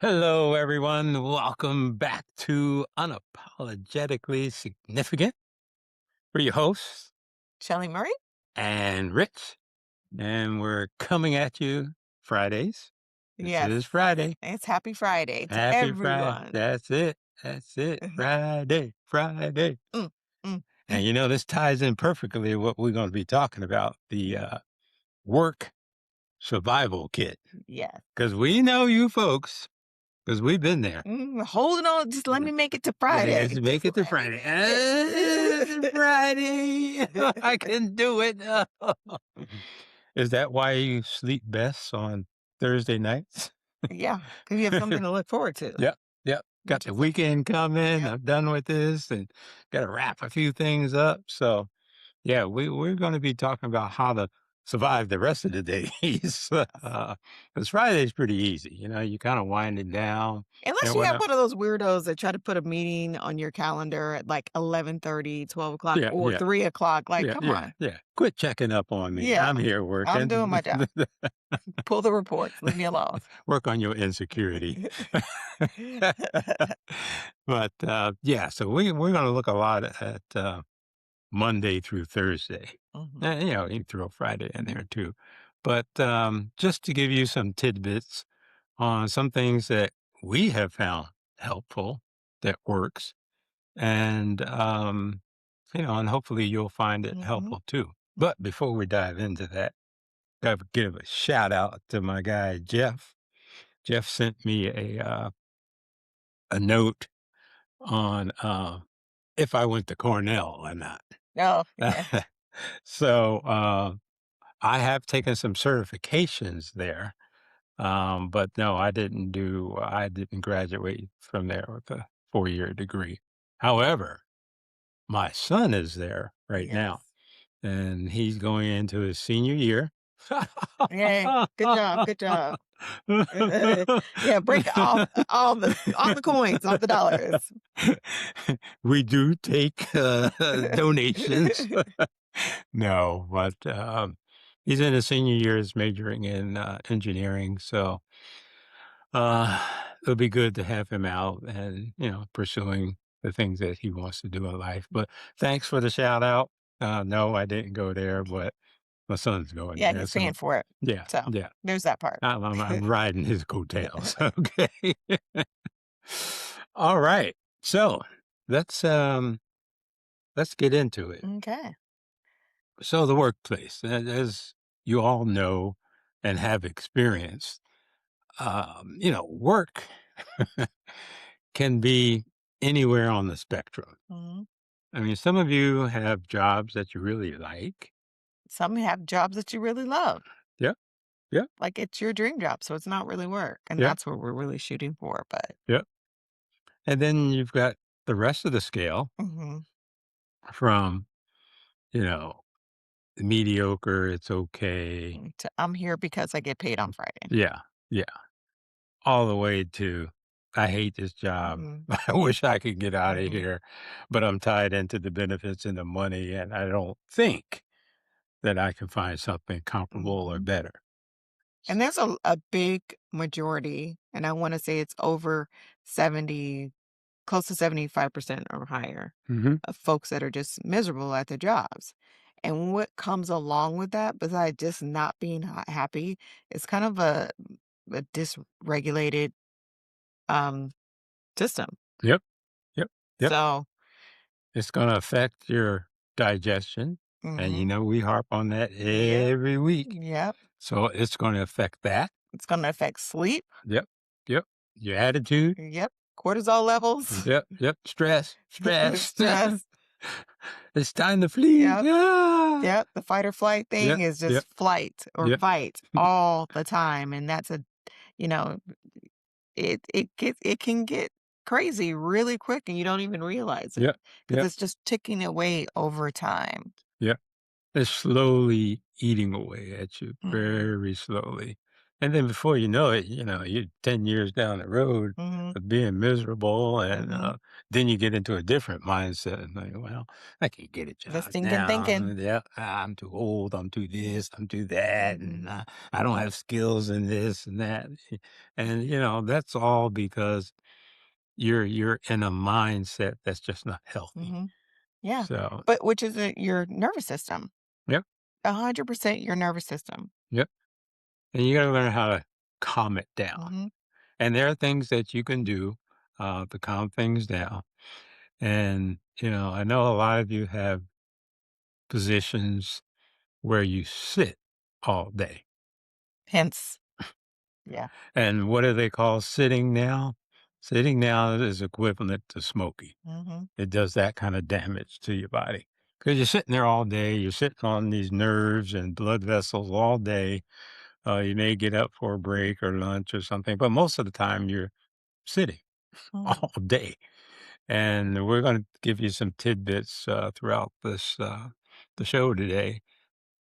Hello, everyone. Welcome back to Unapologetically Significant. We're your hosts, Shelley Murray? and Rich, and we're coming at you Fridays. This Yes. is Friday. It's happy Friday to Happy Friday. everyone. That's it. That's it. Friday, Friday. Mm, mm, mm. And this ties in perfectly with what we're going to be talking about the work survival kit. Yes. Because we know you folks, because we've been there. Holding on, just let me make it to Let's Friday. make it to Friday. It's Friday. I can do it. Is that why you sleep best on Thursday nights? Yeah, because you have something to look forward to, Yep. Yep. Got which the is a weekend coming. yep. I'm done with this and got to wrap a few things up. So, yeah, we're going to be talking about how to survive the rest of the days. Because Friday's pretty easy. You kind of wind it down Unless and you have whatnot. one of those weirdos that try to put a meeting on your calendar at like 11:30, 12 o'clock, Yeah. or Yeah. 3 o'clock. Like, Yeah, come yeah, on. yeah. Quit checking up on me. Yeah, I'm here I'm doing working. my job. Pull the reports. Leave me alone. Work on your insecurity. But yeah, so we're going to look a lot at Monday through Thursday. Mhm. And, you can throw Friday in there too. But just to give you some tidbits on some things that we have found helpful that works, and and hopefully you'll find it Mhm. helpful too. But before we dive into that, gotta give a shout out to my guy Jeff. Jeff sent me a note on if I went to Cornell or not. Oh, yeah. So I have taken some certifications there, but no, I didn't graduate from there with a 4-year degree. However, my son is there right now, Yes. and he's going into his senior year. Yay. Good job. Good job. Yeah, break all the coins, all the dollars. We do take donations. No, but he's in his senior years majoring in engineering. So it'll be good to have him out and, pursuing the things that he wants to do in life. But thanks for the shout out. No, I didn't go there, but my son's going Yeah, there. he's So paying for it. yeah, So yeah. there's that part. I'm riding his coattails. Okay. All right. So let's um let's get into it. Okay. So the workplace, as you all know and have experienced, work can be anywhere on the spectrum. Mhm. I mean, some of you have jobs that you really like. Some have jobs that you really love. Yep, yep, Like it's your dream job, so it's not really work. And yep, that's what we're really shooting for. But yep. And then you've got the rest of the scale mhm. from, you know, mediocre, it's okay. I'm here because I get paid on Friday. Yeah, yeah. All the way to, I hate this job. Mhm. I wish I could get out of Mhm. here, but I'm tied into the benefits and the money, and I don't think that I can find something comparable or Mhm. better. And there's a big majority, and I want to say it's over 70, close to 75% or higher Mhm. of folks that are just miserable at their jobs. And what comes along with that, besides just not being happy, is kind of a dysregulated um, system. Yep, yep, yep. So, It's gonna affect your digestion, and, mhm, we harp on that yep, every week. yep. So it's gonna affect that. It's going to affect sleep. Yep, yep. Your attitude. Yep. Cortisol levels, Yep, yep. Stress, stress. stress. It's time to flee. Yep. Ah! Yep. The fight or flight thing Yep, is yep, just flight or yep. fight all the time. And that's you know, it can get crazy really quick and you don't even realize it Yep, because yep, it's just ticking away over time. yep. It's slowly eating away at you, Mhm. very slowly. And then before you know it, you're 10 years down the road Mhm, of being miserable, and, mhm. then you get into a different mindset and like, "Well, I can't get a The job stinking now. thinking. Yeah, I'm too old, I'm too this, I'm too that, and, Mhm, I don't have skills in this and that." And, that's all because you're in a mindset that's just not healthy. mhm. Yeah, So, but which is, your nervous system. yep, 100% your nervous system. yep. And you gotta learn how to calm it down. Mhm. And there are things that you can do, to calm things down. And, I know a lot of you have positions where you sit all day. Hence yeah. And what do they call sitting now? Sitting now is equivalent to smoking. Mhm, It does that kind of damage to your body because you're sitting there all day. You're sitting on these nerves and blood vessels all day. You may get up for a break or lunch or something, but most of the time you're sitting mm, all day. And we're going to give you some tidbits throughout the show today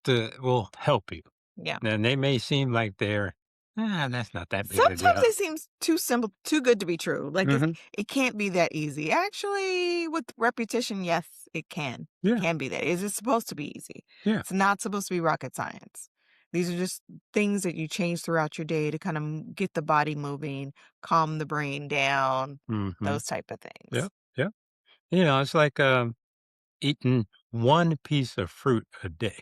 that will help you. yeah. And they may seem like that's not that big a Sometimes deal. it seems too simple, too good to be true. Like Hmm. it can't be that easy. Actually, with repetition, yes, it can. It Yeah, can be that. Is it supposed to be easy? yeah. It's not supposed to be rocket science. These are just things that you change throughout your day to kind of get the body moving, calm the brain down, Hmm. those type of things. Yep, yep. It's like eating one piece of fruit a day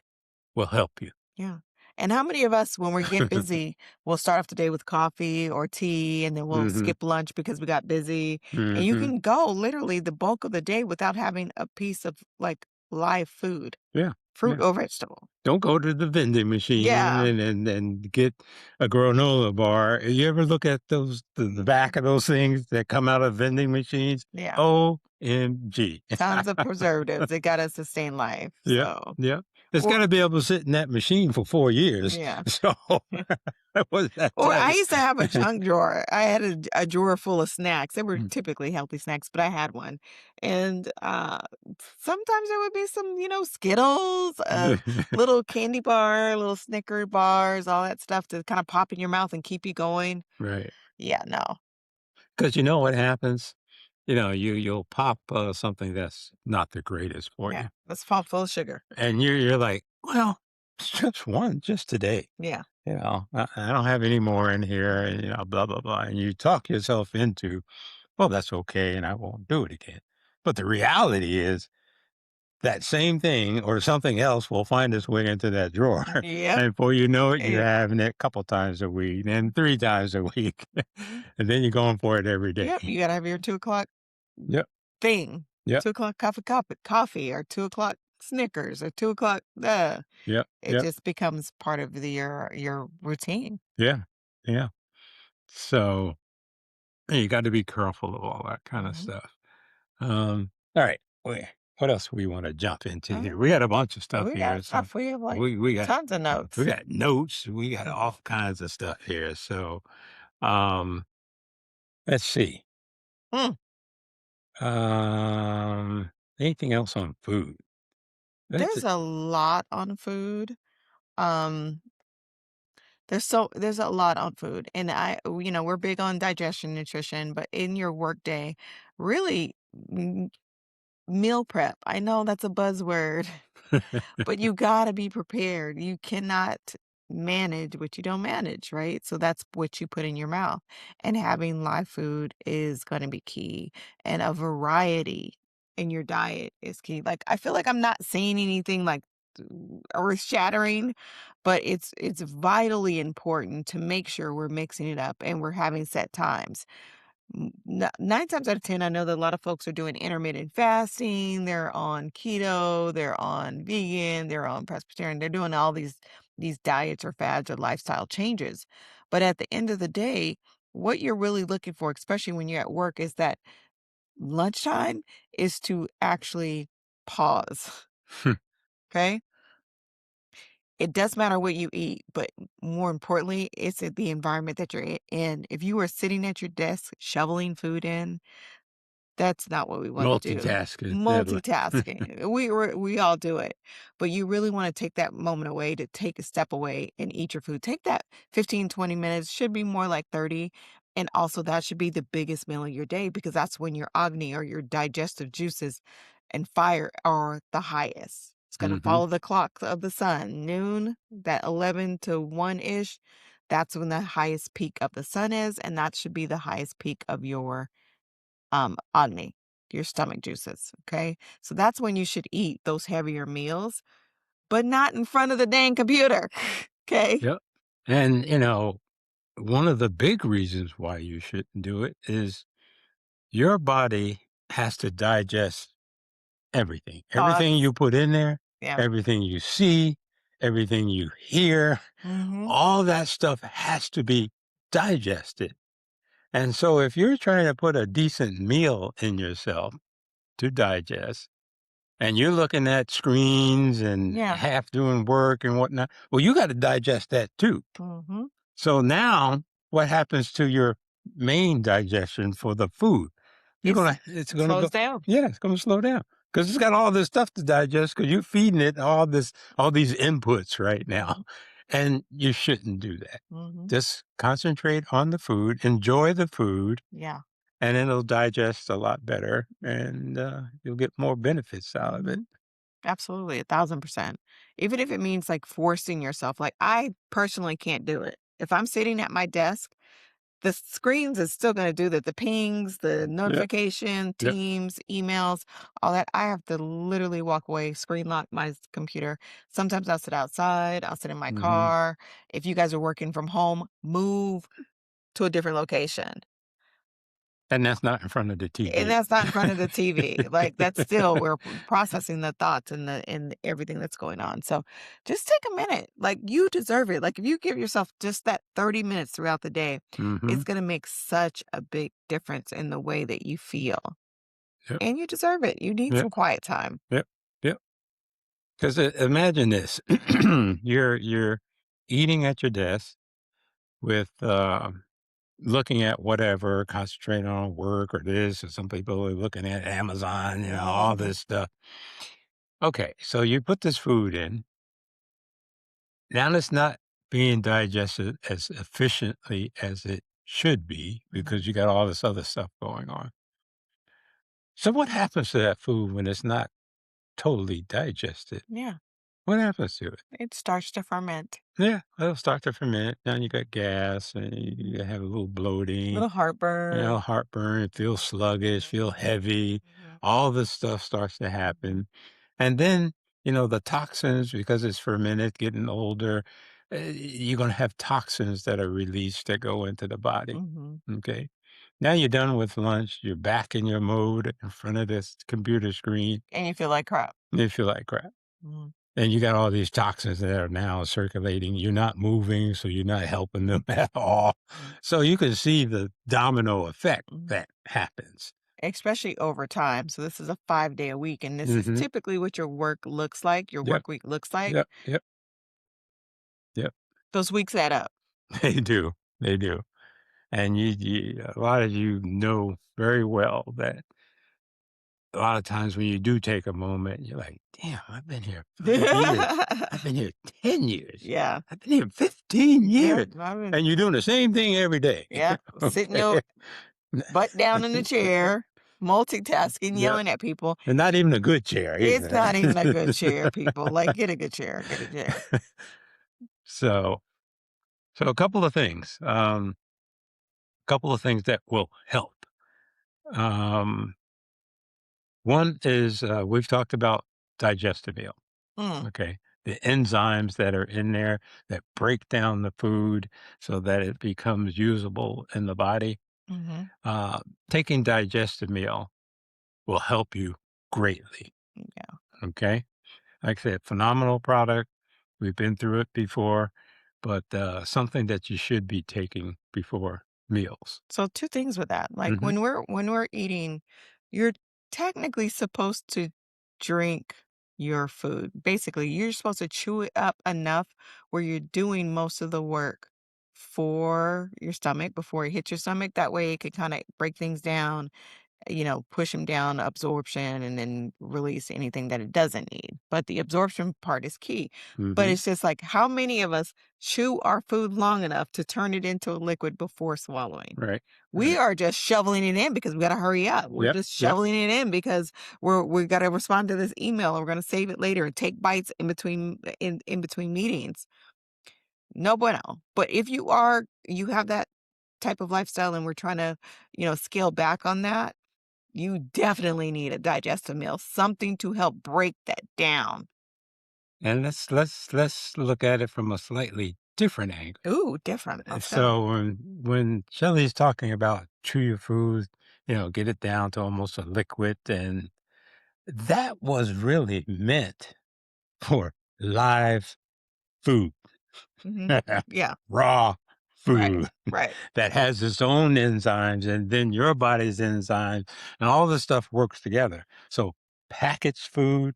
will help you. Yeah. And how many of us, when we get busy, will start off the day with coffee or tea, and then we'll Hmm. skip lunch because we got busy? And you Hmm. can go literally the bulk of the day without having a piece of like live food, Yeah, fruit yeah. or vegetable. Don't go to the vending machine Yeah. and get a granola bar. You ever look at the back of those things that come out of vending machines? Yeah. OMG. Tons of preservatives. They got to sustain life. Yeah, So, yeah. It's or, gotta be able to sit in that machine for 4 years. yeah. So, what does that Or tell I you? used to have a junk drawer. I had a drawer full of snacks. They were Mm. typically healthy snacks, but I had one. And sometimes there would be some, Skittles, a little candy bar, little Snicker bars, all that stuff to kind of pop in your mouth and keep you going. Right. Yeah, no. 'Cause you know what happens? You'll pop, something that's not the greatest for Yeah, you, that's full of sugar. and you're like, "Well, it's just one, just today." Yeah. I don't have any more in here, and, blah, blah, blah. And you talk yourself into, well, that's okay. And I won't do it again. But the reality is that same thing or something else will find its way into that drawer. Yep. And before you know it, you're Yep. having it a couple times a week and 3 times a week. Mhm. And then you're going for it every Yep. day. You got to have your 2 o'clock Yep. thing. Yep. 2 o'clock coffee or 2 o'clock Snickers or 2 o'clock. Yep. It Yep. just becomes part of your routine. Yeah. Yeah. So you got to be careful of all that kind of Mhm. stuff. All right. What else we want to jump into Uh, here? We got a bunch of stuff we here. got So stuff. We have, like, we got tons of we notes. got notes. We got Mm, all kinds of stuff here. So um, let's see. mm. Um, anything else on food? That's There's it. a lot on food. Um, there's a lot on food, and we're big on digestion, nutrition, but in your workday, really, meal prep. I know that's a buzzword. But you gotta be prepared. You cannot manage what you don't manage, right? So that's what you put in your mouth. And having live food is gonna be key. And a variety in your diet is key. Like, I feel like I'm not saying anything like earth shattering, but it's vitally important to make sure we're mixing it up and we're having set times. 9 times out of 10, I know that a lot of folks are doing intermittent fasting, they're on keto, they're on vegan, they're on Presbyterian, they're doing all these diets or fads or lifestyle changes. But at the end of the day, what you're really looking for, especially when you're at work, is that lunchtime is to actually pause. Okay? It does matter what you eat, but more importantly, it's the environment that you're in. If you are sitting at your desk shoveling food in, That's not what we wanna do. Multitask is deadly. Multitasking. We all do it, but you really wanna take that moment away to take a step away and eat your food. Take that 15, 20 minutes, should be more like 30, and also that should be the biggest meal of your day because that's when your agni or your digestive juices and fire are the highest. It's gonna Mhm. follow the clock of the sun. Noon, that 11 to 1-ish, that's when the highest peak of the sun is, and that should be the highest peak of your agni, your stomach juices, okay? So that's when you should eat those heavier meals, but not in front of the dang computer, okay? Yep. And, one of the big reasons why you shouldn't do it is your body has to digest everything. Everything Thoughts, you put in there, yeah. everything you see, everything you hear, Mhm. all that stuff has to be digested. And so if you're trying to put a decent meal in yourself to digest, and you're looking at screens and Yeah. half doing work and whatnot, well, you got to digest that too. Mhm. So now what happens to your main digestion for the food? It's It's gonna slows go, down. yeah, it's gonna slow down because it's got all this stuff to digest because you're feeding it all these inputs right now. And you shouldn't do that. Mhm. Just concentrate on the food, enjoy the food, Yeah. and then it'll digest a lot better and you'll get more benefits out of it. Mhm. Absolutely, 1,000%. Even if it means, like, forcing yourself, like, I personally can't do it. If I'm sitting at my desk, the screens is still gonna do the pings, the Yep. notification, Yep. Teams, emails, all that. I have to literally walk away, screen lock my computer. Sometimes I'll sit outside, I'll sit in my Hmm. car. If you guys are working from home, move to a different location. And that's not in front of the And TV. that's not in front of the TV. Like, that's still we're processing the thoughts and everything that's going on. So, just take a minute. Like, you deserve it. Like, if you give yourself just that 30 minutes throughout the day, Hmm. it's gonna make such a big difference in the way that you feel. Yep. And you deserve it. You need Yep. some quiet time. Yep. Yep. Because imagine this: you're eating at your desk with looking at whatever, concentrating on work or this, or some people are looking at Amazon, all Mhm. this stuff. Okay, so you put this food in. Now it's not being digested as efficiently as it should be because Mhm. you got all this other stuff going on. So what happens to that food when it's not totally digested? Yeah, What happens to it? it starts to ferment. Yeah, it'll start to ferment. Now you got gas and Mhm. you have a little bloating, Little heartburn. heartburn, feel sluggish, feel Mhm. heavy. Mhm. All this stuff starts to Mhm. happen. And then, the toxins, because it's fermented, getting older, you're going to have toxins that are released that go into the body. Mhm. Okay. Now you're done with lunch. You're back in your mode in front of this computer screen. And you feel like crap. You feel like crap. Mhm. And you got all these toxins that are now circulating. You're not moving, so you're not helping them at all. So you can see the domino effect Mhm. that happens. Especially over time. So this is a 5-day a week, and this is Mhm. typically what your work looks like, your Yep. work week looks like. Yep. Yep. Yep. Those weeks add up. They do. They do. And a lot of you know very well that a lot of times when you do take a moment, you're like, damn, I've been here 5 years. I've been here 10 years. Yeah. I've been here 15 Yeah. years. I mean, And you're doing the same thing every day. yeah. Sitting Okay. your butt down in the chair, multitasking, Yep. yelling at people. And not even a good chair It's either. not even a good chair, people. Like, get a good chair. Get a chair. So so a couple of things that will help. Um, one is, we've talked about digestible, Mm, okay? The enzymes that are in there that break down the food so that it becomes usable in the body. mhm. Uh, Taking digestive meal will help you greatly, Yeah. okay? Like I said, phenomenal product. We've been through it before, but something that you should be taking before meals. So 2 things with that. Like, Hmm. when we're eating, you're technically supposed to drink your food. Basically, you're supposed to chew it up enough where you're doing most of the work for your stomach before it hits your stomach. That way it can kinda break things down push him down absorption and then release anything that it doesn't need. But the absorption part is key. But Mhm. it's just like how many of us chew our food long enough to turn it into a liquid before swallowing? Right. We Right. are just shoveling it in because we got to hurry up. We're Yep. just Yep. shoveling it in because we got to respond to this email. Or we're going to save it later and take bites in between meetings. No bueno. But if you have that type of lifestyle and we're trying to, scale back on that, you definitely need a digestive meal, something to help break that down. And let's look at it from a slightly different angle. Ooh, different. Let's go. So when Shelley's talking about chew your food, get it down to almost a liquid, and that was really meant for live food, Hmm. Yeah. raw Right. food Right. that has its own enzymes, and then your body's enzymes, and all this stuff works together. So packaged food,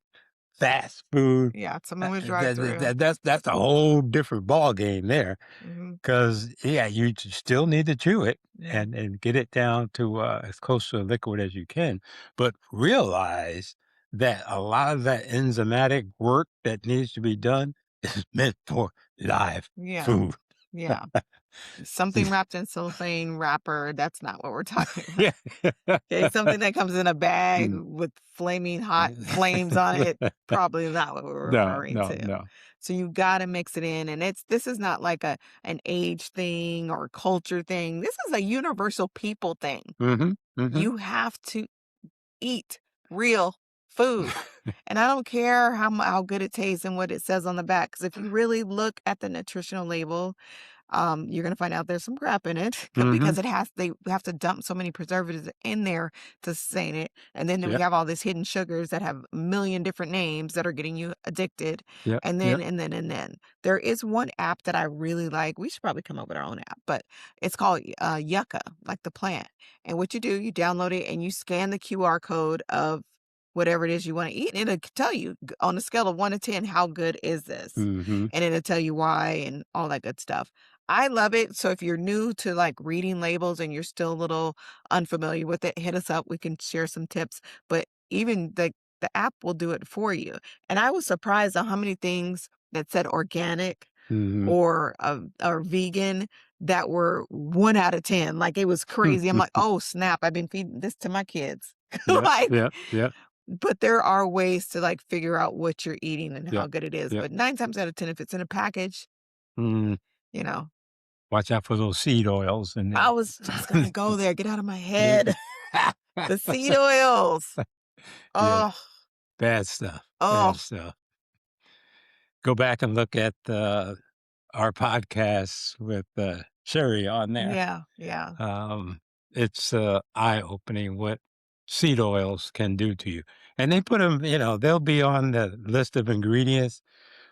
fast food, Yeah. Someone was drive through. that's a whole different ball game there. Hmm. 'Cause, yeah, you still need to chew it Yeah. and get it down to, as close to a liquid as you can, but realize that a lot of that enzymatic work that needs to be done is meant for live Yeah. food. Yeah. Something wrapped in cellophane wrapper. That's not what we're talking about. Yeah. Okay, something that comes in a bag Mm. with flaming hot flames on it, probably not what we're No, referring no, to. no. So you gotta mix it in, and this is not like an age thing or culture thing. This is a universal people thing. Mhm, mhm. You have to eat real food. And I don't care how good it tastes and what it says on the back, because if you really look at the nutritional label, you're gonna find out there's some crap in it because Mhm. they have to dump so many preservatives in there to sustain it. And then we Yep, have all these hidden sugars that have a million different names that are getting you addicted. yep, And then yep. there is one app that I really like. We should probably come up with our own app, but it's called Yucca, like the plant. And what you do, you download it and you scan the QR code of whatever it is you want to eat, and it'll tell you on a scale of 1 to 10, how good is this? Mhm, And it'll tell you why and all that good stuff. I love it. So if you're new to like reading labels and you're still a little unfamiliar with it, hit us up. We can share some tips. But even the app will do it for you. And I was surprised at how many things that said organic mhm. or vegan that were 1 out of 10. Like it was crazy. I'm like, oh snap! I've been feeding this to my kids. Yep, Like, yep, yep, but there are ways to like figure out what you're eating and how yep, good it is. yep. But 9 times out of 10, if it's in a package, Mm, you know, watch out for those seed oils and I then was just gonna go there, get out of my yeah. head. The seed oils. Yeah, Oh, bad stuff, bad oh, stuff. Go back and look at, our podcasts with, Sherry on there. yeah, yeah, Um, it's, eye-opening what seed oils can do to you, and they put them. They'll be on the list of ingredients,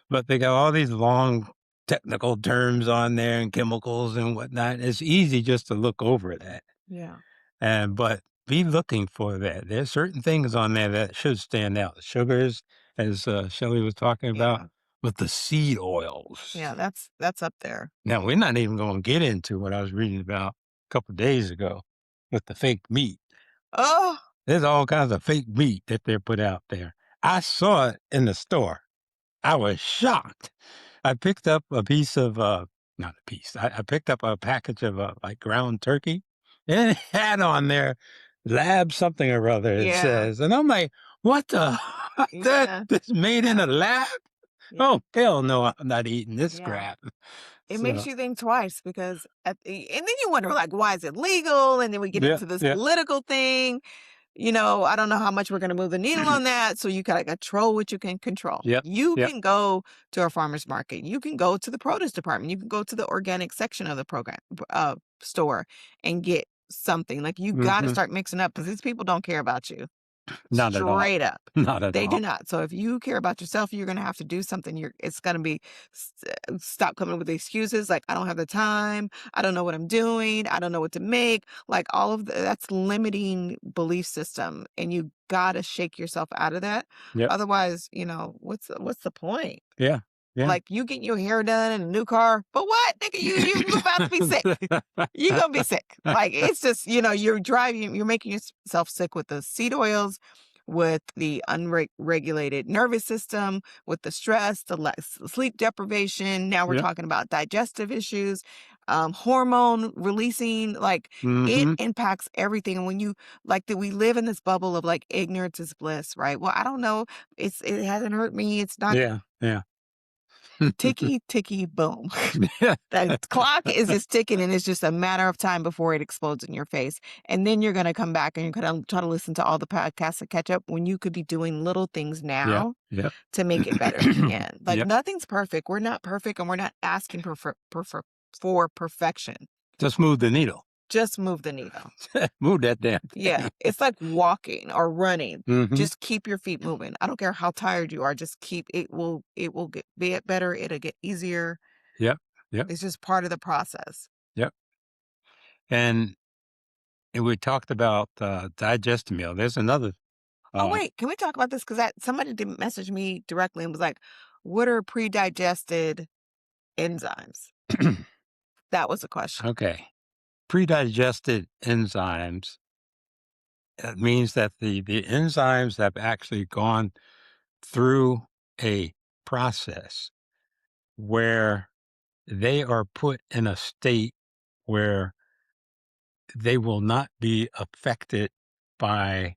but they got all these long technical terms on there and chemicals and whatnot. It's easy just to look over that. yeah, But be looking for that. There's certain things on there that should stand out. Sugars, as, Shelley was talking about, yeah, but the seed oils. yeah, that's up there. Now, we're not even gonna get into what I was reading about a couple of days ago with the fake meat. Oh, There's all kinds of fake meat that they're put out there. I saw it in the store. I was shocked. I picked up a piece of, not a piece, I picked up a package of, like, ground turkey, and it had on there lab something or other, it yeah, says, and I'm like, "What the that yeah, this made in yeah, a lab? yeah, Oh, hell no, I'm not eating this yeah. crap." It makes So, you think twice because and then you wonder like, why is it legal? And then we get yeah, into this yeah, political thing. I don't know how much we're gonna move the needle on that, so you gotta control what you can control. yep, You yep, can go to a farmer's market, you can go to the produce department, you can go to the organic section of the store and get something. Like, you gotta mhm, start mixing up because these people don't care about you. not at all, Straight up. not at They do all. not. So if you care about yourself, you're gonna have to do something. It's gonna be stop coming with excuses like I don't have the time, I don't know what I'm doing, I don't know what to make. Like all of that's limiting belief system, and you gotta shake yourself out of that. Yep, Otherwise, what's the point? yeah, Yeah. Like, you get your hair done in a new car, but what? Nigga, you about to be sick. You're gonna be sick. Like, it's just, you're making yourself sick with the seed oils, with the unregulated nervous system, with the stress, the sleep deprivation. Now we're Yep. talking about digestive issues, hormone releasing. Like, it Mhm. impacts everything. And when you like that, we live in this bubble of like ignorance is bliss, right? Well, I don't know. It hasn't hurt me. It's not Yeah, yeah. ticky ticky boom. The clock is just ticking, and it's just a matter of time before it explodes in your face. And then you're going to come back and you're going to try to listen to all the podcasts to catch up when you could be doing little things Yep, now yep. to make it better at the end. Like, Yep. nothing's perfect. We're not perfect, and we're not asking for perfection. Just move the needle. Just move the needle. Move that damn Yeah. thing. It's like walking or running. Mhm. Just keep your feet moving. I don't care how tired you are. Just keep it will get better. It'll get easier. Yep, yep, It's just part of the process. yep. And we talked about, digestive meal. There's another, Oh, uh wait, can we talk about this? Because somebody did message me directly and was like, "What are pre-digested enzymes?" That was a question. okay. Pre-digested enzymes, means that the enzymes have actually gone through a process where they are put in a state where they will not be affected by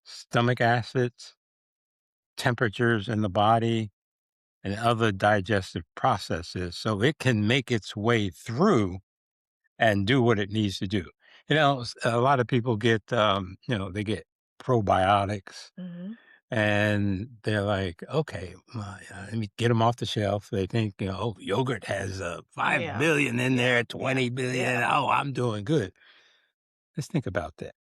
stomach acids, temperatures in the body, and other digestive processes. So it can make its way through and do what it needs to do. A lot of people get, they get probiotics Mhm. and they're like, okay, let me get them off the shelf. They think, oh, yogurt has 5 Yeah. billion in Yeah. there, Yeah. 20 billion. Yeah. Oh, I'm doing good. Let's think about that.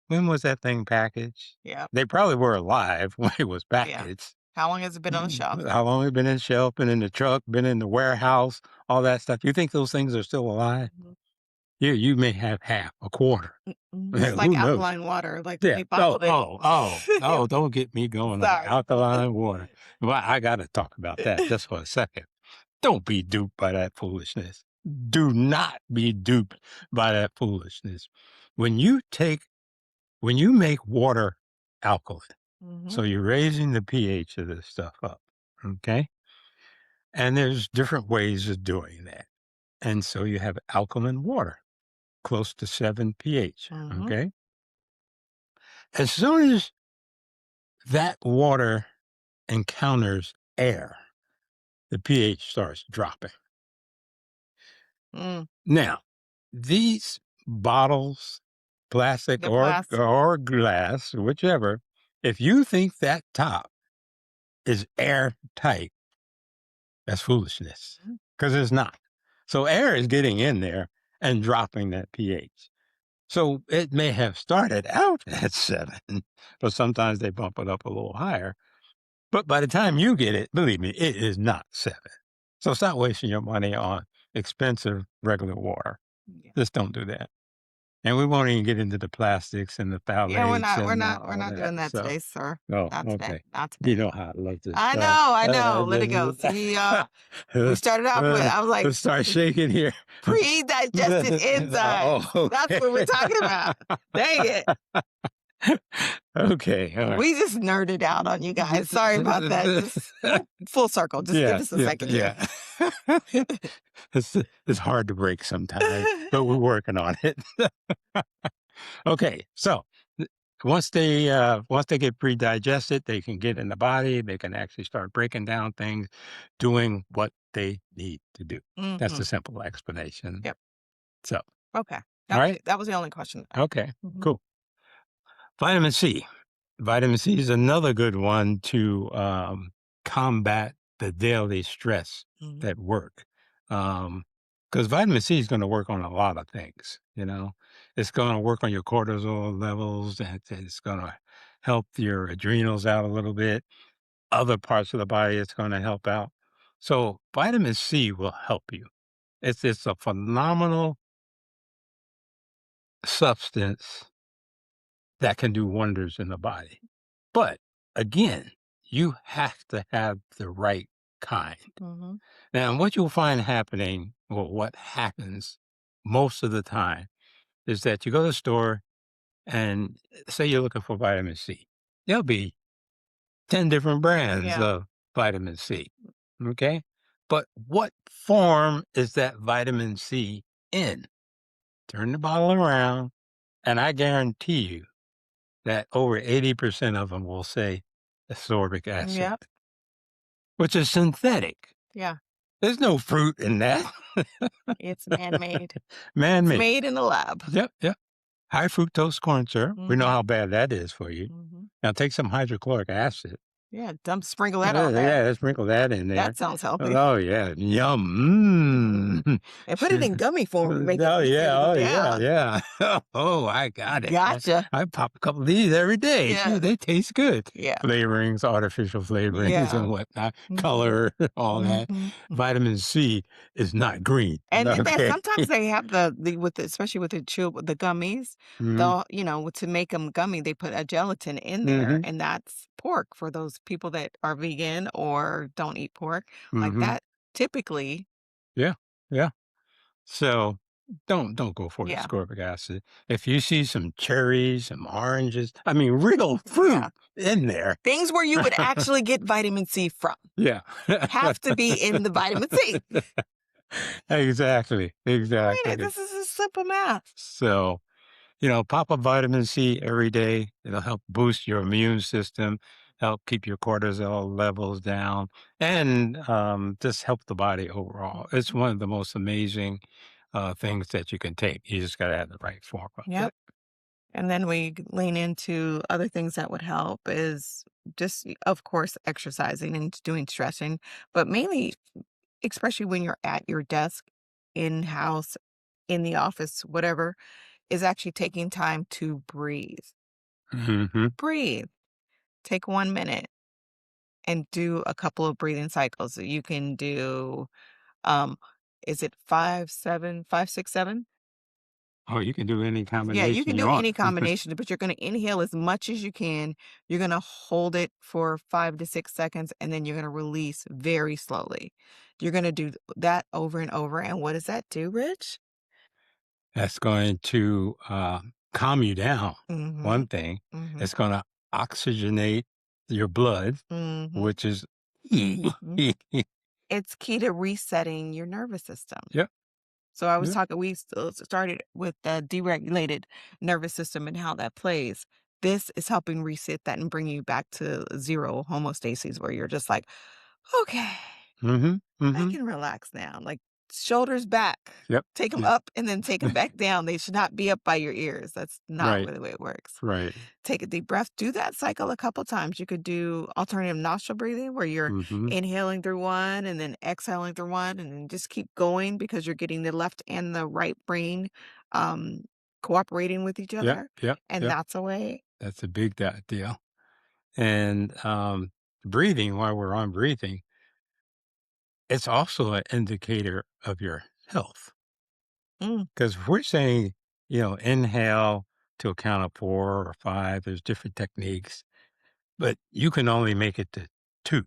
When was that thing packaged? Yeah. They probably were alive when it was Yeah. packaged. How long has it been on the shelf? How long it been in shelf, been in the truck, been in the warehouse, all that stuff. You think those things are still alive? Mhm. You may have half, a quarter. Just like Who knows? alkaline water, like when Yeah. they Oh, bottled it. oh, oh, oh, don't get me going on Sorry. alkaline water. Well, I gotta talk about that just for a second. Don't be duped by that foolishness. Do not be duped by that foolishness. When you take when you make water alkaline, Mhm. so you're raising the pH of this stuff up, okay? And there's different ways of doing that. And so you have alkaline water, close to 7 pH, Mhm. okay? As soon as that water encounters air, the pH starts dropping. Mm. Now, these bottles, plastic The plastic. or glass, whichever, if you think that top is airtight, that's foolishness Mhm. because it's not. So air is getting in there and dropping that pH. So it may have started out at 7, but sometimes they bump it up a little higher. But by the time you get it, believe me, it is not 7. So stop wasting your money on expensive regular water. Yeah. Just don't do that. And we won't even get into the plastics and the Yeah, we're phthalates not we're and not we're all not that. doing that So, today, sir. oh, Not today. okay. Not You today. know how I love this I stuff. know, I know. Let it go. See, we started off with I was like, Let's start shaking here. pre-digested enzymes. Oh, That's what we're okay. talking about. Dang it. Okay, all right. We just nerded out on you guys. Sorry about that. Just full circle. Just give Yeah, us a yeah, second here. yeah. It's hard to break sometimes, but we're working on it. Okay, so once they get pre-digested, they can get in the body. They can actually start breaking down things, doing what they need to do. That's the Mhm. simple explanation. Yep. So, Okay. all right, That was the only question. okay, Mhm. cool. Vitamin C. Vitamin C is another good one to combat the daily stress Mhm. at work. Because vitamin C is going to work on a lot of things. It's going to work on your cortisol levels, and it's going to help your adrenals out a little bit. Other parts of the body, it's going to help out. So vitamin C will help you. It's a phenomenal substance that can do wonders in the body. But again, you have to have the right kind. Mhm. Now, what you'll find happening, or what happens most of the time, is that you go to the store and say you're looking for vitamin C. There'll be 10 different brands Yeah. of vitamin C. Okay. But what form is that vitamin C in? Turn the bottle around, and I guarantee you that over 80% of them will say ascorbic acid, Yep. which is synthetic. Yeah. There's no fruit in that. It's man-made. Man It's made. made in the lab. Yep. Yep. High fructose corn syrup. We know Mhm. how bad that is for you. Mhm. Now take some hydrochloric acid. Yeah, sprinkle that on there. Yeah, sprinkle that in there. That sounds healthy. Oh, yeah, yum, Mhm. And put it in gummy form to make it Oh, yeah, easier to go oh, yeah, down. yeah. Oh, I got it. Gotcha. I pop a couple of these every day. Yeah. Shoot, they taste good. Yeah. Flavorings, artificial flavorings Yeah. and whatnot, Mhm. color, all that. Mhm. Vitamin C is not green, And that okay? sometimes they have the with the especially with the gummies, Mhm, they'll to make them gummy, they put a gelatin in there, mhm, and that's pork for those people that are vegan or don't eat pork. Like, mhm. that typically Yeah, yeah. So, don't go for the yeah. ascorbic acid. If you see some cherries, some oranges, I mean, real fruit Yeah. in there. Things where you would actually get vitamin C from Yeah. have to be in the vitamin C. Exactly, I mean, exactly. this is just simple math. So, pop a vitamin C every day. It'll help boost your immune system, help keep your cortisol levels down, and just help the body overall. It's Mhm. one of the most amazing things that you can take. You just got to have the right form of Yep. it. And then we lean into other things that would help is just, of course, exercising and doing stretching, but mainly, especially when you're at your desk, in house, in the office, whatever, is actually taking time to breathe. Hmm. Breathe. Take 1 minute and do a couple of breathing cycles. You can do, um, is it 5, 7, 5, 6, 7? Oh, you can do any Yeah, you combination can you do want. any combination, but you're gonna inhale as much as you can. You're gonna hold it for 5 to 6 seconds, and then you're gonna release very slowly. You're gonna do that over and over, and what does that do, Rich? That's going to calm you down. One Mhm, thing, mhm, it's going to oxygenate your blood, mhm, which is mhm. It's key to resetting your nervous system. yep, So I was yep. talking we still started with the deregulated nervous system and how that plays. This is helping reset that and bring you back to zero homeostasis where you're just like, "Okay, Mhm, I mhm. can relax now." Like, shoulders back. Yep. Take them Yeah. up and then take them back down. They should not be up by your ears. That's not Right, really the way it works. right. Take a deep breath. Do that cycle a couple times. You could do alternative nostril breathing where you're Mhm. inhaling through one and then exhaling through one and then just keep going because you're getting the left and the right brain um, cooperating with each Yep, other. yep, And yep. that's a way. That's a big deal. And breathing, while we're on breathing, it's also an indicator of your health. Mm, Because if we're saying, inhale to a count of 4 or 5, there's different techniques, but you can only make it to 2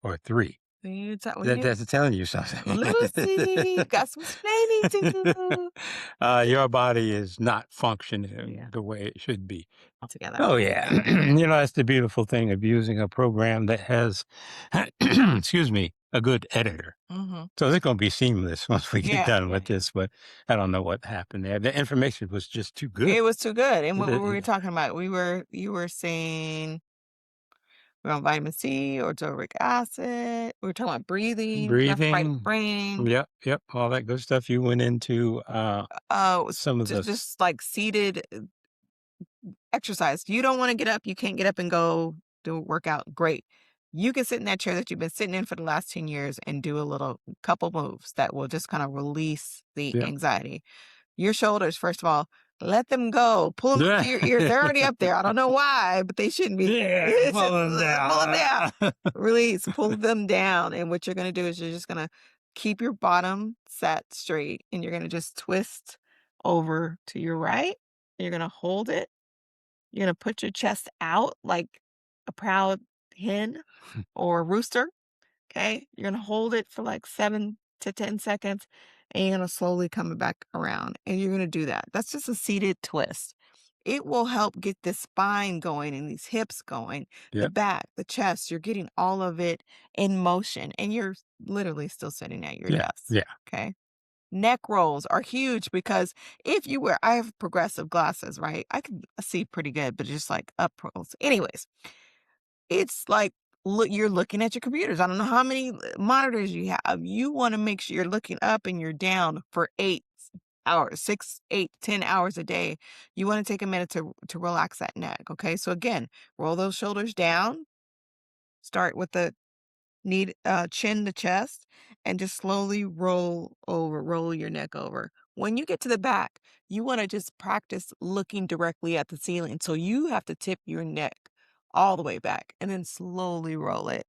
or 3. we That do. that's telling you something. Lucy, got some explaining to do. Your body is not functioning Yeah, the way it should be. together. Oh, yeah. That's the beautiful thing of using a program that has, excuse me, a good editor. Hmm. So it's going to be seamless once we get Yeah, done yeah, with yeah. this, but I don't know what happened there. The information was just too good. It was too good. And what were we Yeah. talking about? You were saying we're on vitamin C or uric acid. We were talking about breathing, left, right Breathing. brain. Yep, yep, all that good stuff. You went into some of the Just like seated exercise. You don't want to get up. You can't get up and go do a workout. Great. You can sit in that chair that you've been sitting in for the last 10 years and do a little couple moves that will just kind of release the yep. anxiety. Your shoulders, first of all, let them go. Pull them up to Yeah. your ears. They're already up there. I don't know why, but they shouldn't be. Yeah, It's just, pulling pull them down. down. Release, pull them down. And what you're going to do is you're just going to keep your bottom set straight and you're going to just twist over to your right. You're going to hold it. You're going to put your chest out like a proud hen or rooster. Okay? You're gonna hold it for like 7 to 10 seconds, and you're gonna slowly come back around, and you're gonna do that. That's just a seated twist. It will help get the spine going and these hips going, the Yep. back, the chest. You're getting all of it in motion, and you're literally still sitting at your Yeah. desk. Yeah. Okay? Neck rolls are huge because if you wear I have progressive glasses, right? I can see pretty good, but just like up close. Anyways, it's like you're looking at your computers. I don't know how many monitors you have. You want to make sure you're looking up and you're down for 8 hours, 6, 8, 10 hours a day. You want to take a minute to relax that neck. Okay. So again, roll those shoulders down. Start with the chin to chest, and just slowly roll your neck over. When you get to the back, you want to just practice looking directly at the ceiling. So you have to tip your neck all the way back and then slowly roll it.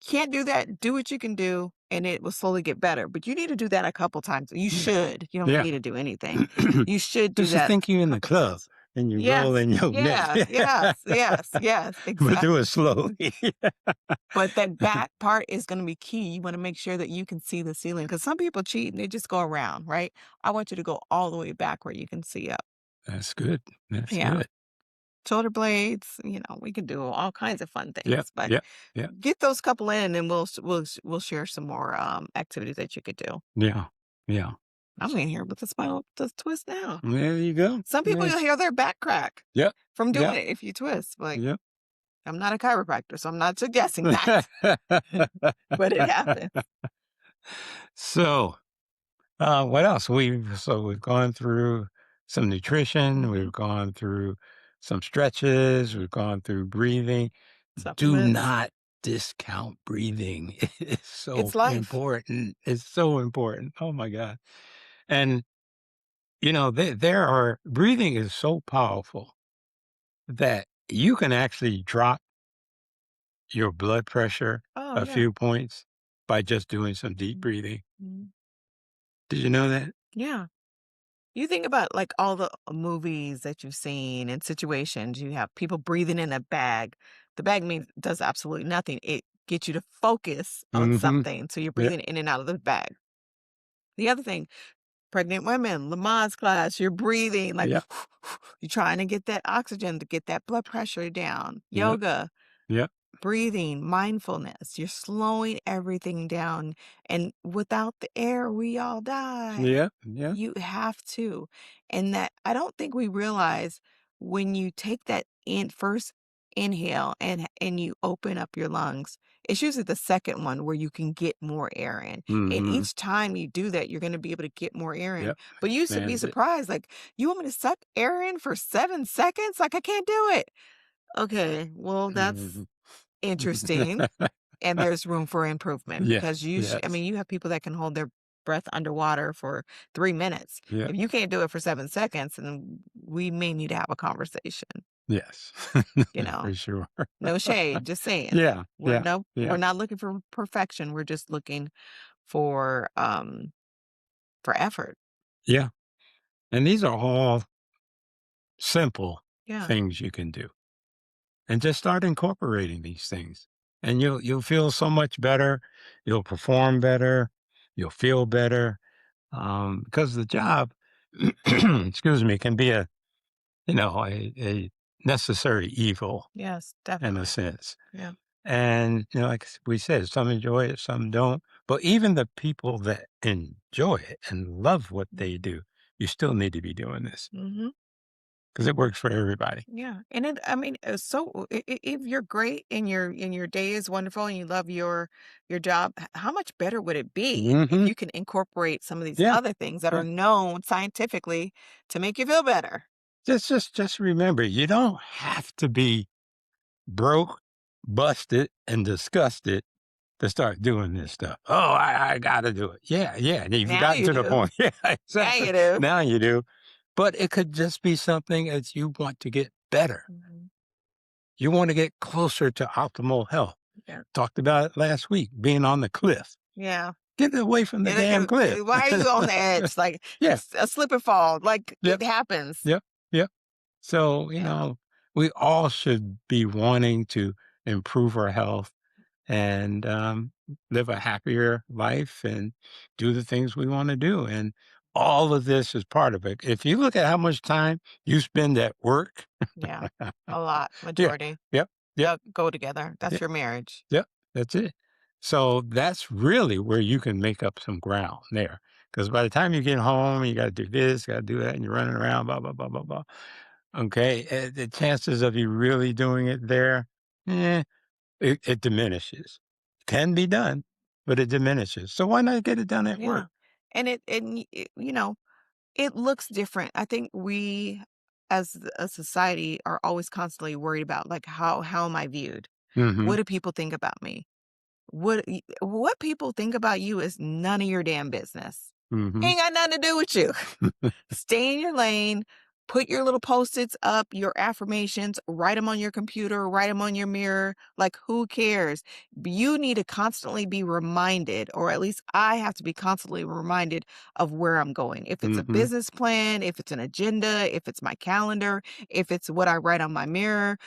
Can't do that. Do what you can do, and it will slowly get better. But you need to do that a couple times. You Yeah. should. You don't Yeah. need to do anything. You should do Just to that think you a in the couple club times. and you roll Yes. in your neck. Yeah. Yes. Yes. Yes. But do it Exactly. slowly. But that back part is gonna be key. You wanna make sure that you can see the ceiling because some people cheat and they just go around, right? I want you to go all the way back where you can see up. That's good. That's Yeah. good. Shoulder blades, we can do all kinds of fun Yep. things, but Yep. Yep. get those couple in and we'll share some more, activities that you could do. Yeah. Yeah. I'm in here with the twist now. There you go. Some people, Yeah. you'll hear their back crack Yep. from doing Yep. it if you twist, like, Yep. I'm not a chiropractor, so I'm not suggesting that, but it happens. So, what else? We've gone through some nutrition, Mhm. we've gone through some stretches, we've gone through breathing. Do Supplements. not discount breathing. It's so It's life. important. It's so important. Oh my God. And there are breathing is so powerful that you can actually drop your blood pressure Oh, a yeah. few points by just doing some deep breathing. Mhm. Did you know that? Yeah. You think about, like, all the movies that you've seen and situations, you have people breathing in a bag. The bag means does absolutely nothing. It gets you to focus on Mhm. something, so you're Yeah. breathing in and out of the bag. The other thing, pregnant women, Lamaze class, you're breathing, like, Yeah. you're trying to get that oxygen to get that blood pressure down. Yep. Yoga, Yep. breathing, mindfulness, you're slowing everything down, and without the air, we all die. Yep. Yep. You have to, and that I don't think we realize when you take that in first inhale and you open up your lungs, it's usually the second one where you can get more air in, and Mhm. each time you do that, you're gonna be able to get more air in, Yep. but you should be Expands it. surprised, like, "You want me to suck air in for 7 seconds? Like, I can't do it." Okay, well, that's Mhm. interesting, and there's room for improvement because Yes. I Yes. mean, you have people that can hold their breath underwater for 3 minutes. Yep. If you can't do it for 7 seconds, then we may need to have a conversation, Yes. you know? For sure. No shade, just saying. Yeah. Yeah. We're Yeah. not looking for perfection, we're just looking for, for effort. Yeah. And these are all simple Yeah, things you can do. And just start incorporating these things. And you'll feel so much better. You'll perform better. You'll feel better. Because the job, excuse me, can be a necessary evil yes, in a definitely. sense. Yeah, And like we said, some enjoy it, some don't. But even the people that enjoy it and love what mm, they do, you still need to be doing this mhm. because it works for everybody. Yeah, and I mean, so if you're great and your day is wonderful and you love your job, how much better would it be if Hmm. you can incorporate some of these Yeah. other things that are Yeah. known scientifically to make you feel better? Just remember, you don't have to be broke, busted, and disgusted to start doing this stuff. Oh, I got to do it. Yeah, yeah. And you've Now gotten you to the do. point. Yeah, Now exactly. you do. Now you do. But it could just be something that you want to get better. Mhm. You want to get closer to optimal health. Yeah. Talked about it last week, being on the cliff. Yeah. Get away from the damn cliff. Why are you on the edge? Like Yeah. it's a slip and fall. Like Yep. it happens. Yep. Yep. So, Yeah. we all should be wanting to improve our health and live a happier life and do the things we want to do. And all of this is part of it. If you look at how much time you spend at work, Yeah. A lot, yeah, majority. yep, yep, Go together. That's yep, your marriage. yep, that's it. So that's really where you can make up some ground there. Because by the time you get home, you got to do this, got to do that, and you're running around, blah, blah, blah, blah, blah. Okay. The chances of you really doing it there, eh, it diminishes. Can be done, but it diminishes. So why not get it done at Yeah. work? It looks different. I think we as a society are always constantly worried about like how am I viewed? Mhm, What do people think about me? What people think about you is none of your damn business. mhm, Ain't got nothing to do with you. Stay in your lane, put your little post-its up, your affirmations, write them on your computer, write them on your mirror. Like, who cares? You need to constantly be reminded, or at least I have to be constantly reminded of where I'm going. If it's a mhm, business plan, if it's an agenda, if it's my calendar, if it's what I write on my mirror,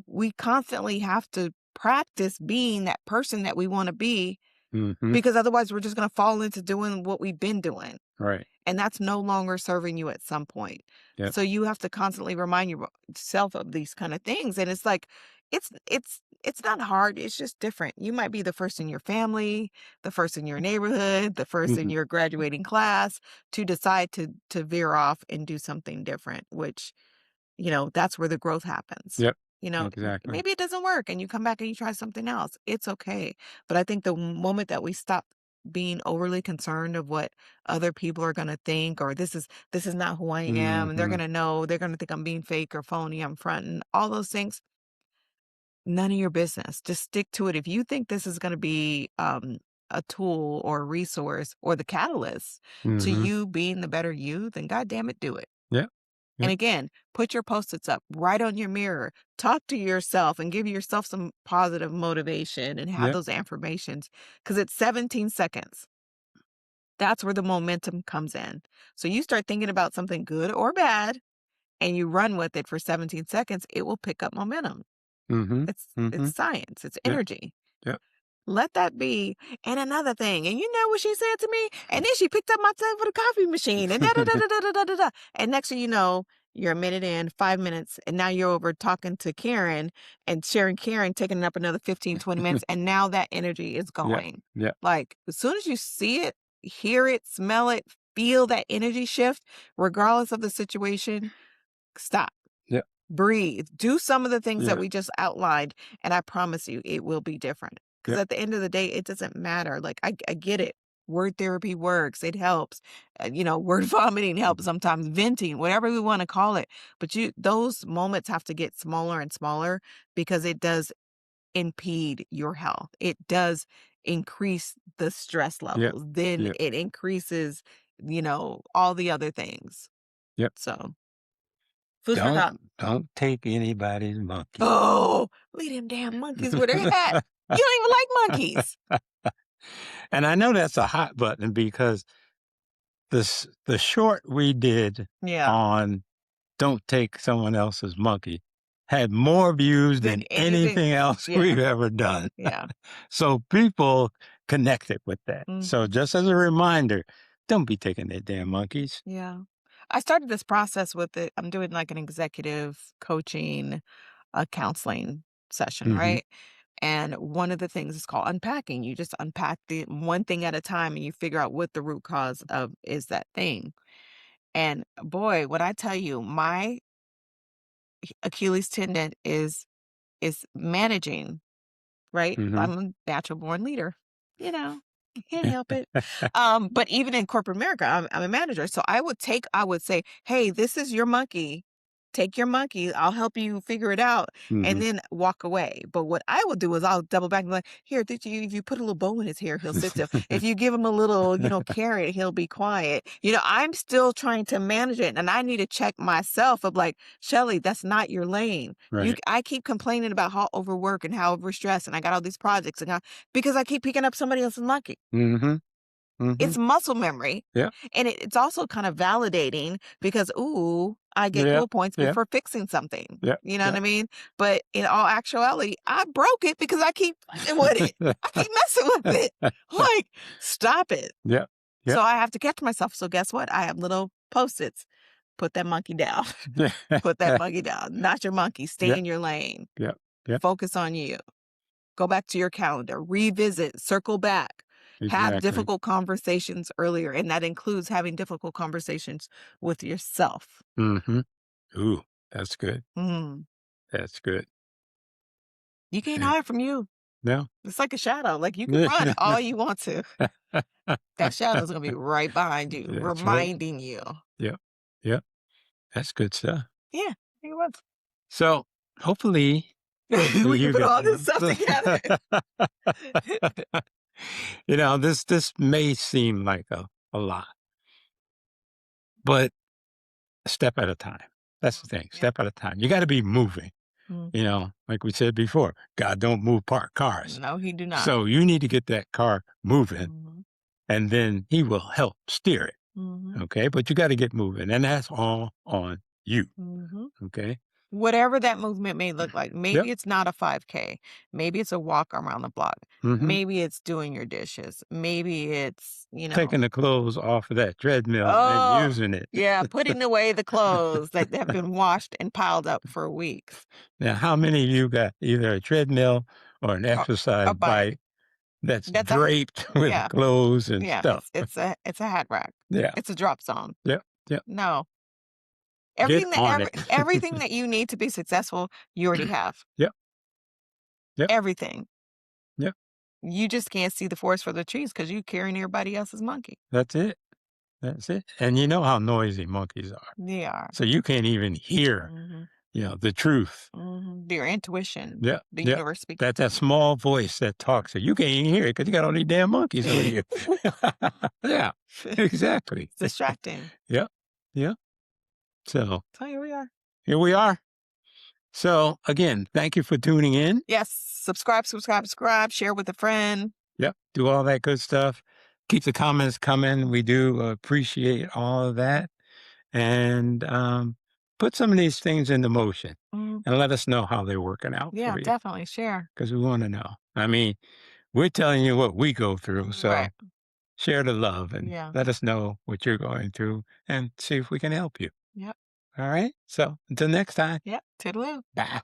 we constantly have to practice being that person that we want to be mhm. because otherwise we're just going to fall into doing what we've been doing Right. and that's no longer serving you at some point. Yep. So you have to constantly remind yourself of these kind of things. And it's like, it's not hard. It's just different. You might be the first in your family, the first in your neighborhood, the first in Mhm. your graduating class to decide to veer off and do something different, which that's where the growth happens. Yep. Exactly. Maybe it doesn't work and you come back and you try something else. It's okay. But I think the moment that we stop being overly concerned of what other people are going to think or this is not who I am and they're going Mhm, to know, they're going to think I'm being fake or phony, I'm fronting, all those things, none of your business. Just stick to it. If you think this is going to be a tool or a resource or the catalyst to mhm. you being the better you, then God damn it, do it. Yep, And yep, again, put your post-its up, write on your mirror, talk to yourself and give yourself some positive motivation and have yep. those affirmations because it's 17 seconds. That's where the momentum comes in. So you start thinking about something good or bad and you run with it for 17 seconds, it will pick up momentum. Mhm, It's mhm. science, it's Yep, energy. yep. Let that be. And another thing, and you know what she said to me? And then she picked up my tab for the coffee machine and da da da da da da da da. Da. And next thing you know, you're a minute in, 5 minutes, and now you're over talking to Karen and sharing Karen, taking up another 15, 20 minutes. And now that energy is Yep, going. yep, Like as soon as you see it, hear it, smell it, feel that energy shift, regardless of the situation, stop. yep, Breathe. Do some of the things that yeah, we just outlined, and I promise you it will be different. Because yep. at the end of the day, it doesn't matter. Like, I get it. Word therapy works. It helps. Word vomiting helps Mhm. sometimes, venting, whatever we want to call it. But those moments have to get smaller and smaller because it does impede your health. It does increase the stress Yep, levels. Then yep, it increases, all the other things. yep. So, food for Don't thought. don't take anybody's monkey. Oh, leave them damn monkeys where they're at. You don't even like monkeys. And I know that's a hot button because the short we did Yeah. on "Don't Take Someone Else's Monkey" had more views Than than anything. anything else Yeah. we've ever done. Yeah. So people connected with that. So Mhm. just as a reminder, don't be taking their damn monkeys. Yeah. I started this process with it. I'm doing like an executive coaching, counseling session, Mhm, right? And one of the things is called unpacking. You just unpack the one thing at a time and you figure out what the root cause of is that thing. And boy, when I tell you my Achilles tendon is managing. Right? mhm. I'm a natural born leader. You know, I can't help it. But even in corporate America, I'm a manager. So I would say, hey, this is your monkey. Take your monkey. I'll help you figure it out and Mhm. then walk away. But what I will do is I'll double back and be like, here, if you put a little bow in his hair, he'll sit still. If you give him a little, carrot, he'll be quiet. I'm still trying to manage it. And I need to check myself of like, Shelly, that's not your lane. Right. I keep complaining about how overworked and how overstressed, and I got all these projects, because I keep picking up somebody else's monkey. Mhm. Mhm. It's muscle memory, Yep. and it's also kind of validating because, "Ooh, I get Yep. cool points Yep. for fixing something." Yep. You know what I Yep. mean? But in all actuality, I broke it because I keep fucking with it. I keep messing with it. Like, stop it. Yep. So Yep. I have to catch myself. So guess what? I have little Post-its. Put that monkey down. Put that monkey down. Not your monkey. Stay Yep. in your lane. Yep. Yep. Focus on you. Go back to your calendar, revisit, circle back, have Exactly. difficult conversations earlier, and that includes having difficult conversations with yourself. Mhm. Ooh, that's good. Mm. That's good. You can't Yeah. hide from you. No. It's like a shadow. Like you can run all you want to. That shadow's gonna be right behind you, That's right. reminding you. Yep. Yep. That's good stuff. Yeah, it was. So, hopefully, We can you put get all this stuff together. this may seem like a lot, but a step at a time. That's the thing, Yeah. step at a time. You gotta be moving, Mhm. like we said before, God don't move parked cars. No, he do not. So, you need to get that car moving, Mhm. and then he will help steer it, Mhm. okay? But you gotta get moving, and that's all on you, Mhm. okay? Whatever that movement may look like. Yep. Maybe it's not a 5K. Maybe it's a walk around the block. Mhm. Maybe it's doing your dishes. Maybe it's, Taking the clothes off of that treadmill and oh, using it. yeah, putting away the clothes that have been washed and piled up for weeks. Now, how many of you got either a treadmill or an Or exercise a bike. bike that's That's a draped with yeah, clothes and yeah, stuff? it's a hat rack. Yeah. It's a drop zone. Yep. Yep. No. Get on it. Everything that you need to be successful, you already have. Yep. Yep. Everything. Yep. You just can't see the forest for the trees because you carrying everybody else's monkey. That's it. That's it. And you know how noisy monkeys are. They are. So you can't even hear, Mhm, the truth. mhm. Your intuition, Yep. the Yep. universe speaking That to small voice that talks. So you can't even hear it because you got all these damn monkeys with you. you. Yeah. Exactly. It's distracting. Yep. Yep. So So here we are. here we are. So again, thank you for tuning in. Yes, subscribe, subscribe, subscribe, share with a friend. Yep. Do all that good stuff. Keep the comments coming. We do appreciate all of that. And put some of these things into motion Mm, and let us know how they're working out yeah, for you definitely share. because we want to know. I mean, we're telling you what we go through. Right. So share the love and Yeah. let us know what you're going through and see if we can help you. Yep. All right. So until next time. Yep. Toodaloo. Bye.